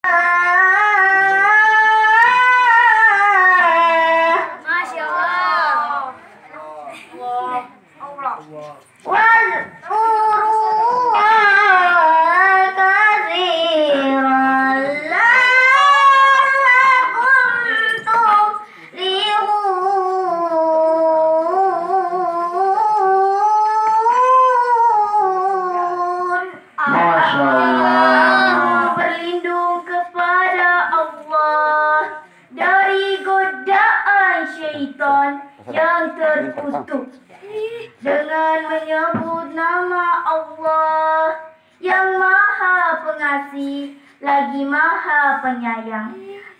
Masya Allah. Berlindung kepada Allah dari godaan syaitan yang terkutuk dengan menyebut nama Allah yang Maha Pengasih lagi Maha Penyayang.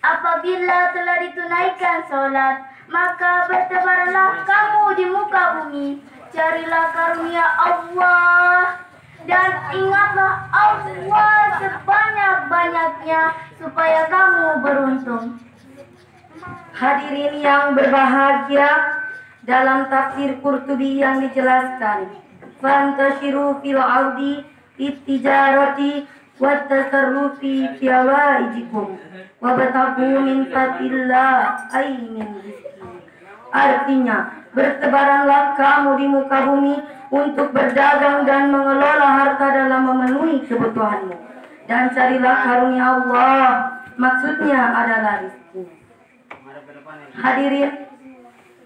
Apabila telah ditunaikan solat, maka bertebarlah kamu di muka bumi, carilah karunia Allah dan ingatlah Allah sebanyak-banyaknya supaya kamu beruntung. Hadirin yang berbahagia, dalam tafsir Qurtubi yang dijelaskan, fantashiru fil ardi ittijarati wattasarrufi fi awaijikum wabtaghu min fadlillah ay min rizqi. Artinya, bertebaranlah kamu di muka bumi untuk berdagang dan mengelola harta dalam memenuhi kebutuhanmu, dan carilah karunia Allah, maksudnya adalah rezeki. Hadirin,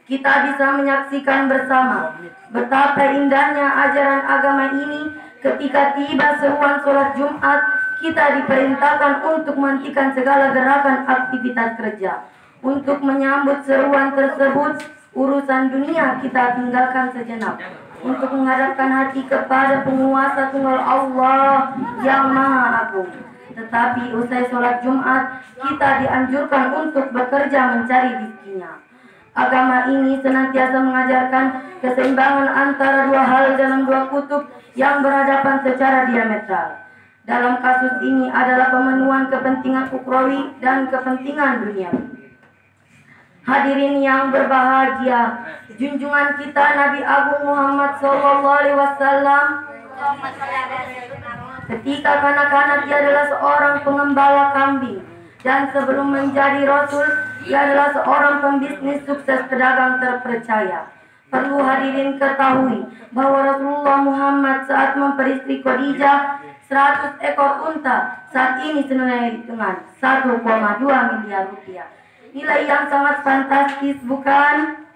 kita bisa menyaksikan bersama betapa indahnya ajaran agama ini. Ketika tiba seruan sholat Jumat, kita diperintahkan untuk menghentikan segala gerakan aktivitas kerja. Untuk menyambut seruan tersebut, urusan dunia kita tinggalkan sejenak untuk menghadapkan hati kepada penguasa tunggal Allah yang Maha Agung. Tetapi usai sholat Jumat, kita dianjurkan untuk bekerja mencari rezekinya. Agama ini senantiasa mengajarkan keseimbangan antara dua hal dalam dua kutub yang berhadapan secara diametral. Dalam kasus ini adalah pemenuhan kepentingan ukhrawi dan kepentingan duniawi. Hadirin yang berbahagia, junjungan kita Nabi Agung Muhammad SAW ketika kanak-kanak dia adalah seorang pengembala kambing, dan sebelum menjadi Rasul dia adalah seorang pembisnis sukses pedagang terpercaya. Perlu hadirin ketahui bahwa Rasulullah Muhammad saat memperistri Khadijah 100 ekor unta saat ini senilai dengan 1,2 miliar rupiah. Nilai yang sangat fantastis, bukan?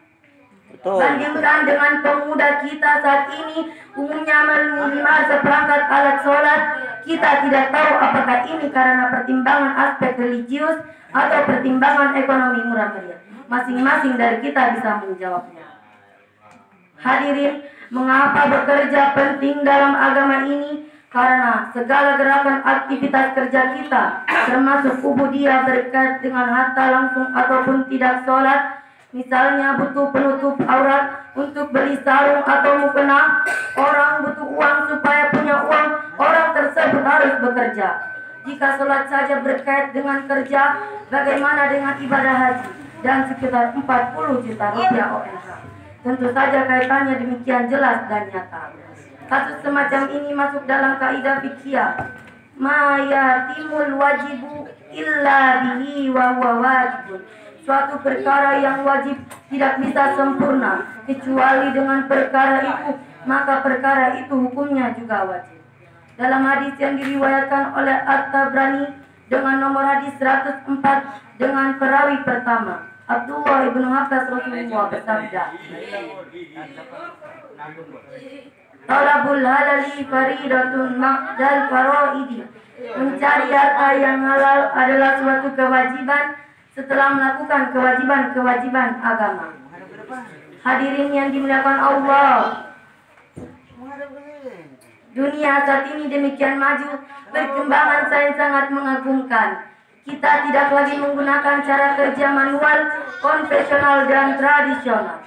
Betul. Bandingkan dengan pemuda kita saat ini umumnya menerima seperangkat alat sholat. Kita tidak tahu apakah ini karena pertimbangan aspek religius atau pertimbangan ekonomi murah meriah. Masing-masing dari kita bisa menjawabnya. Hadirin, mengapa bekerja penting dalam agama ini? Karena segala gerakan aktivitas kerja kita, termasuk ubudiyah berkait dengan harta langsung ataupun tidak sholat. Misalnya butuh penutup aurat untuk beli sarung atau mukena, orang butuh uang supaya punya uang, orang tersebut harus bekerja. Jika sholat saja berkait dengan kerja, bagaimana dengan ibadah haji dan sekitar 40 juta rupiah ONH? Tentu saja kaitannya demikian jelas dan nyata. Kasus semacam ini masuk dalam kaidah fikih. Ma yatimul wajibu illa bihi wa huwa wajibun. Suatu perkara yang wajib tidak bisa sempurna kecuali dengan perkara itu, maka perkara itu hukumnya juga wajib. Dalam hadis yang diriwayatkan oleh At-Tabrani dengan nomor hadis 104 dengan perawi pertama, Abdullah ibnu Abbas Rasulullah bersabda, talabul halali faridatun ma'dal faraidi. Mencari harta yang halal adalah suatu kewajiban setelah melakukan kewajiban-kewajiban agama. Hadirin yang dimuliakan Allah, dunia saat ini demikian maju, perkembangan sains sangat mengagumkan. Kita tidak lagi menggunakan cara kerja manual, konvensional dan tradisional.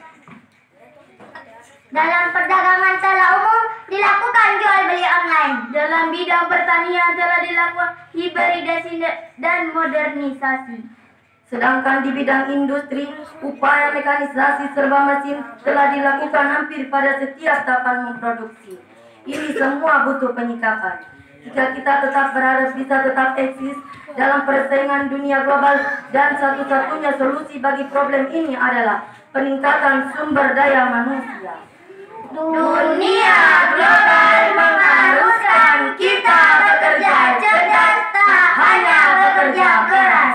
Dalam perdagangan secara umum dilakukan jual beli online. Dalam bidang pertanian telah dilakukan hibridasi dan modernisasi. Sedangkan di bidang industri, upaya mekanisasi serba mesin telah dilakukan hampir pada setiap tahapan memproduksi. Ini semua butuh penyikapan. jika kita tetap berharap bisa tetap eksis dalam persaingan dunia global, dan satu-satunya solusi bagi problem ini adalah peningkatan sumber daya manusia. Dunia global mengharuskan kita bekerja cerdas, tak hanya bekerja keras.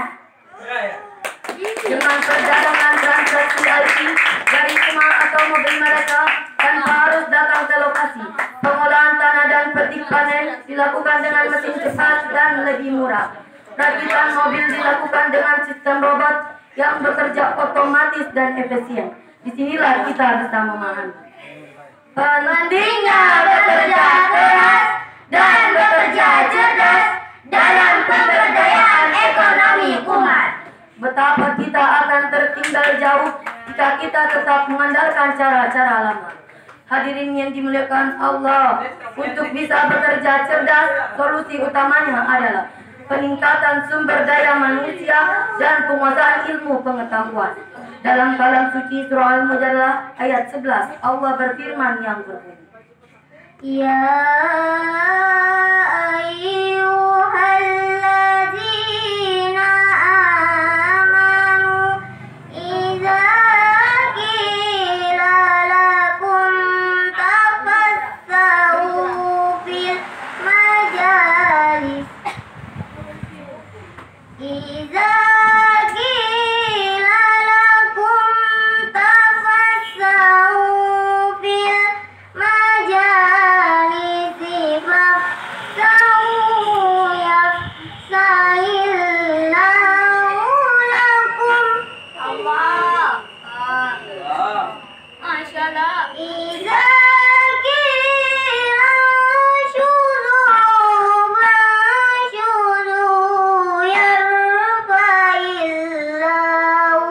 Dengan perdagangan transaksi IT dari rumah atau mobil mereka tanpa harus datang ke lokasi, pengolahan tanah dan petik panen dilakukan dengan mesin cepat dan lebih murah. Rakitan mobil dilakukan dengan sistem robot yang bekerja otomatis dan efisien. Disinilah kita bisa memahami pentingnya bekerja keras dan bekerja cerdas dalam pemberdayaan ekonomi umat. Betapa kita akan tertinggal jauh jika kita tetap mengandalkan cara-cara lama. Hadirin yang dimuliakan Allah, untuk bisa bekerja cerdas, solusi utamanya adalah peningkatan sumber daya manusia dan penguasaan ilmu pengetahuan. Dalam kalam suci surah Al-Mujadalah ayat 11, Allah berfirman yang berbunyi, Ya ayyuhalladzina amanu idza qila lakum tafassahu fil majalis idza qila lakum tafassahu fil majalisi fafsahu yafsahillahu lakum. Allah. Masya Allah. Idza qila syuzu fasyuzu yarfa'illahu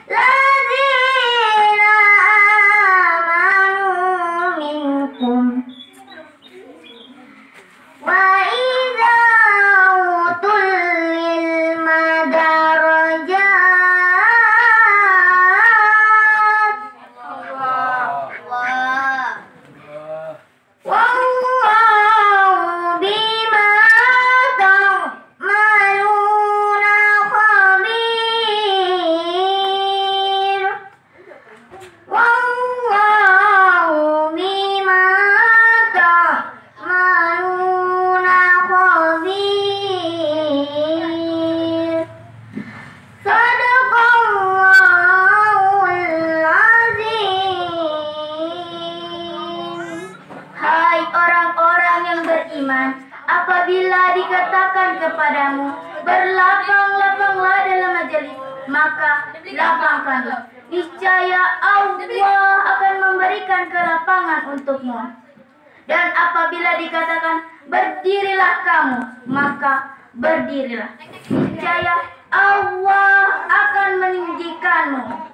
alladzina amanu minkum wa idza utul ilma darajat. Allah. Wallahu bima ta'maluna khabir. Wallahu bima ta'maluna khabir. Sadaqallahul azim. Hai orang-orang yang beriman, apabila dikatakan kepadamu, berlapang-lapanglah dalam majelis, maka lapangkanlah. Niscaya Allah akan memberikan kelapangan untukmu. Dan apabila dikatakan, berdirilah kamu, maka berdirilah. Niscaya Allah akan meninggikanmu.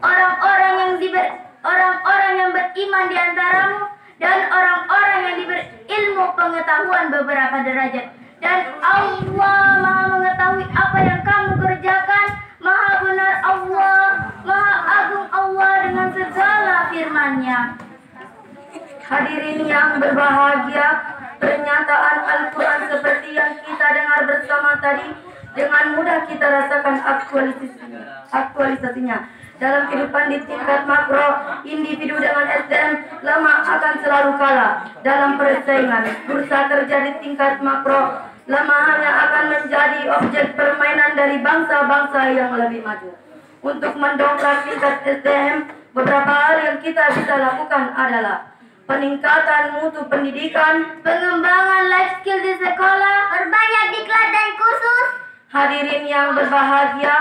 Orang-orang yang beriman di antaramu dan orang-orang yang diberi ilmu pengetahuan beberapa derajat. Dan Allah Maha mengetahui apa yang kamu kerjakan. Maha benar Allah, Maha agung Allah dengan segala firman-Nya. Hadirin yang berbahagia, pernyataan Al-Quran seperti yang kita dengar bersama tadi, dengan mudah kita rasakan aktualisasinya. Dalam kehidupan di tingkat makro, individu dengan SDM lemah akan selalu kalah dalam persaingan. Bursa kerja di tingkat makro, lemahannya akan menjadi objek permainan dari bangsa-bangsa yang lebih maju. Untuk mendongkrak tingkat SDM, beberapa hal yang kita bisa lakukan adalah peningkatan mutu pendidikan, pengembangan life skill di sekolah, Perbanyak diklat dan kursus. Hadirin yang berbahagia,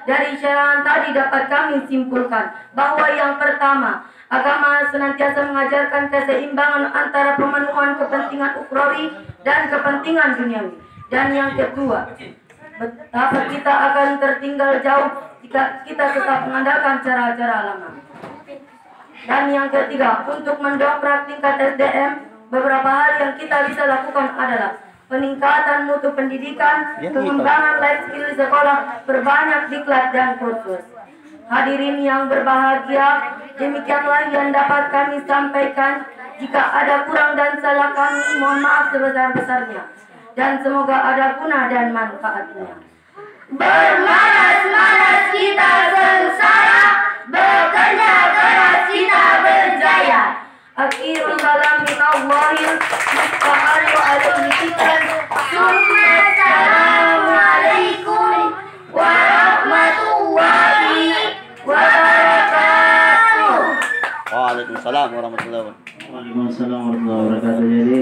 dari syarahan tadi dapat kami simpulkan bahwa yang pertama, agama senantiasa mengajarkan keseimbangan antara pemenuhan kepentingan ukhrawi dan kepentingan duniawi. Dan yang kedua, betapa kita akan tertinggal jauh jika kita tetap mengandalkan cara-cara lama. Dan yang ketiga, untuk mendongkrak tingkat SDM, beberapa hal yang kita bisa lakukan adalah peningkatan mutu pendidikan, pengembangan life skill di sekolah, perbanyak diklat dan kursus. Hadirin yang berbahagia, demikianlah yang dapat kami sampaikan. Jika ada kurang dan salah kami, mohon maaf sebesar-besarnya. Dan semoga ada guna dan manfaatnya. Bermalas-malas kita sengsara, bekerja keras kita berjaya. Akhirul kalam minallahil musta'an wa alaihi fikran. Assalamualaikum warahmatullahi wabarakatuh. Waalaikumsalam warahmatullahi wabarakatuh. Waalaikumsalam warahmatullahi wabarakatuh. Jadi